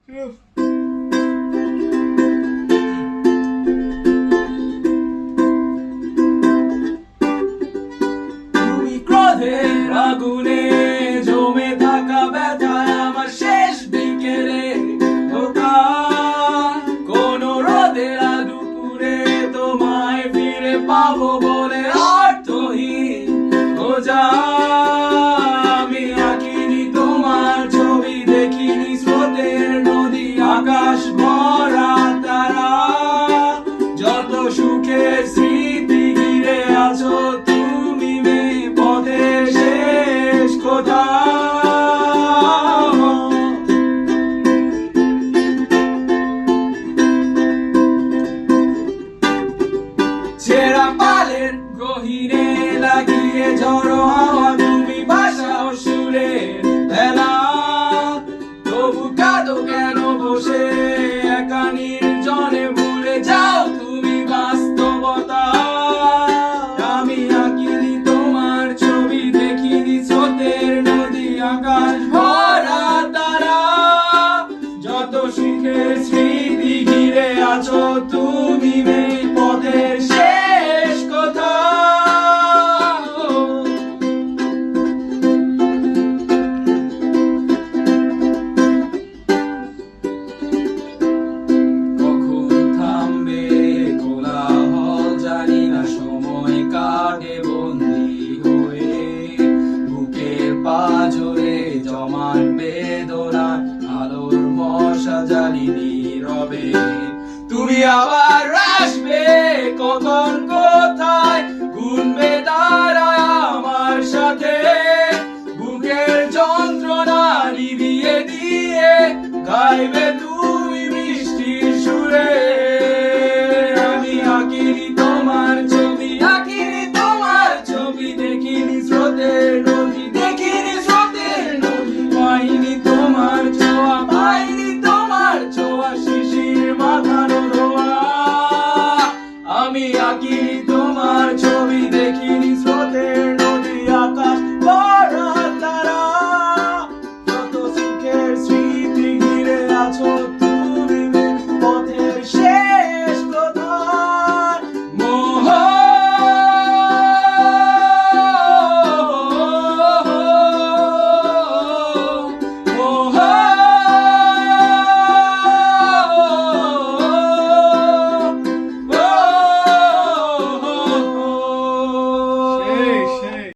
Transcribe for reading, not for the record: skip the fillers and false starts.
তুমি ক্রোধের আগুনে জমে থাকা ব্যথায় আমার শেষ বিকেলে ধোঁকা, কোন রোদের দুপুরে তোমায় ফিরে পাবো বলে অর্থহীন খোঁজা। আমি আঁকিনি তোমার ছবি, দেখিনি স্রোতের নদী, আকাশ ভরা তারা, যত সুখের স্মৃতি ঘিরে আছো তুমি মেয়ে পথের শেষ কোথা। ছেঁড়া পালের গহীনে লাগিয়ে ঝড়ো হাওয়া তুমি ভাষাও সুরের ভেলা, তবু কাঁদো কেন বসে একা নির্জনে, ভুলে যাও তুমি বাস্তবতা। আমি আঁকিনি তোমার ছবি, দেখিনি স্রোতের নদী, আকাশ ভরা তারা, যত সুখের স্মৃতি ঘিরে আছো তুমি মেয়ে পথের শেষ কথা। কখন থামবে কোলাহল জানি না, সময় কাটে বন্দি হয়ে বুকের পাঁজরে জমান বেদনা, আলোর মশা জানি নীরবে। তুমি আবার আসবে কখন কোথায়, গুনবে তারা আমার সাথে, বুকের যন্ত্রণা নিভিয়ে দিয়ে গাইবে